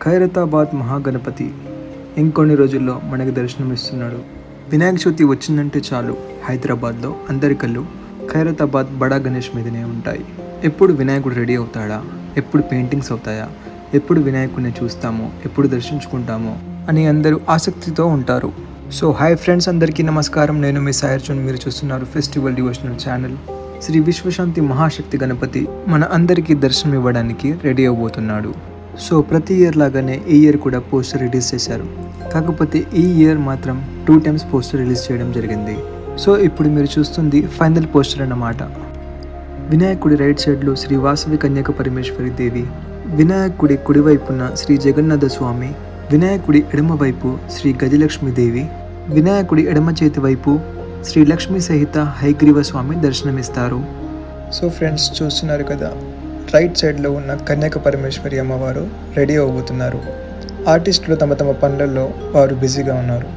ఖైరతాబాద్ మహాగణపతి ఇంకొన్ని రోజుల్లో మనకు దర్శనమిస్తున్నాడు. వినాయక చవితి వచ్చిందంటే చాలు హైదరాబాద్లో అందరి కళ్ళు ఖైరతాబాద్ బడా గణేష్ మీదనే ఉంటాయి. ఎప్పుడు వినాయకుడు రెడీ అవుతాడా, ఎప్పుడు పెయింటింగ్స్ అవుతాయా, ఎప్పుడు వినాయకుడిని చూస్తామో, ఎప్పుడు దర్శించుకుంటామో అని అందరూ ఆసక్తితో ఉంటారు. సో హాయ్ ఫ్రెండ్స్, అందరికీ నమస్కారం. నేను మీ సాయర్జున్. మీరు చూస్తున్నారు ఫెస్టివల్ డివోషనల్ ఛానల్. శ్రీ విశ్వశాంతి మహాశక్తి గణపతి మన అందరికీ దర్శనం ఇవ్వడానికి రెడీ అవబోతున్నాడు. సో ప్రతి ఇయర్ లాగానే ఈ ఇయర్ కూడా పోస్టర్ రిలీజ్ చేశారు. కాకపోతే ఈ ఇయర్ మాత్రం 2 times పోస్టర్ రిలీజ్ చేయడం జరిగింది. సో ఇప్పుడు మీరు చూస్తుంది ఫైనల్ పోస్టర్ అన్నమాట. వినాయకుడి రైట్ సైడ్లో శ్రీ వాసవి కన్యక పరమేశ్వరి దేవి, వినాయకుడి కుడివైపున శ్రీ జగన్నాథ స్వామి, వినాయకుడి ఎడమ వైపు శ్రీ గజలక్ష్మీదేవి, వినాయకుడి ఎడమ చేతి వైపు శ్రీ లక్ష్మీ సహిత హయగ్రీవ స్వామి దర్శనమిస్తారు. సో ఫ్రెండ్స్, చూస్తున్నారు కదా, రైట్ సైడ్లో ఉన్న కన్యక పరమేశ్వరి అమ్మవారు రెడీ అవబోతున్నారు. ఆర్టిస్టులు తమ తమ పనులలో వారు బిజీగా ఉన్నారు.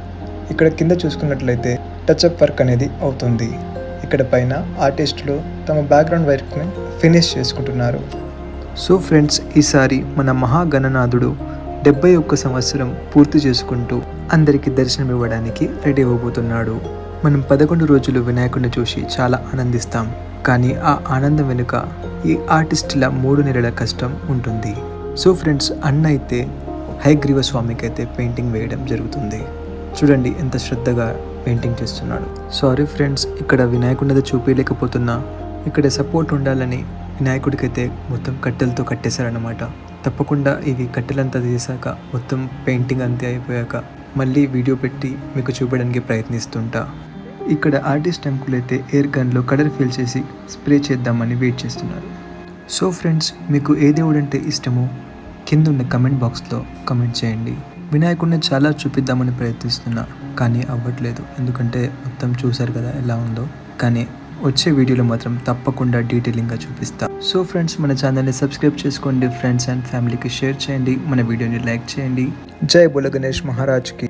ఇక్కడ కింద చూసుకున్నట్లయితే టచ్అప్ వర్క్ అనేది అవుతుంది. ఇక్కడ పైన ఆర్టిస్టులు తమ బ్యాక్గ్రౌండ్ వర్క్ని ఫినిష్ చేసుకుంటున్నారు. సో ఫ్రెండ్స్, ఈసారి మన మహాగణనాథుడు 71 సంవత్సరం పూర్తి చేసుకుంటూ అందరికీ దర్శనం ఇవ్వడానికి రెడీ అవ్వబోతున్నాడు. మనం 11 రోజులు వినాయకుడిని చూసి చాలా ఆనందిస్తాం. కానీ ఆ ఆనందం వెనుక ఈ ఆర్టిస్టుల 3 నెలల కష్టం ఉంటుంది. సో ఫ్రెండ్స్, అన్న అయితే హయగ్రీవ స్వామికి అయితే పెయింటింగ్ వేయడం జరుగుతుంది. చూడండి ఎంత శ్రద్ధగా పెయింటింగ్ చేస్తున్నాడు. సారీ ఫ్రెండ్స్, ఇక్కడ వినాయకుడిని చూపించలేకపోతున్నా. ఇక్కడ సపోర్ట్ ఉండాలని వినాయకుడికైతే మొత్తం కట్టెలతో కట్టేశారనమాట. తప్పకుండా ఇవి కట్టెలంతా తీసాక మొత్తం పెయింటింగ్ అంతే అయిపోయాక మళ్ళీ వీడియో పెట్టి మీకు చూపించడానికి ప్రయత్నిస్తుంటా. ఇక్కడ ఆర్టిస్ట్ అంకుల్ అయితే ఎయిర్ గన్లో కలర్ ఫిల్ చేసి స్ప్రే చేద్దామని వెయిట్ చేస్తున్నారు. సో ఫ్రెండ్స్, మీకు ఏ దేవుడు అంటే ఇష్టమో కింద ఉన్న కమెంట్ బాక్స్లో కమెంట్ చేయండి. వినాయకుడిని చాలా చూపిద్దామని ప్రయత్నిస్తున్నా, కానీ అవ్వట్లేదు. ఎందుకంటే మొత్తం చూసారు కదా ఎలా ఉందో. కానీ వచ్చే వీడియోలో మాత్రం తప్పకుండా డీటెయిలింగ్గా చూపిస్తా. సో ఫ్రెండ్స్, మన ఛానల్ని సబ్స్క్రైబ్ చేసుకోండి. ఫ్రెండ్స్ అండ్ ఫ్యామిలీకి షేర్ చేయండి. మన వీడియోని లైక్ చేయండి. జై బోలో గణేష్ మహారాజ్కి.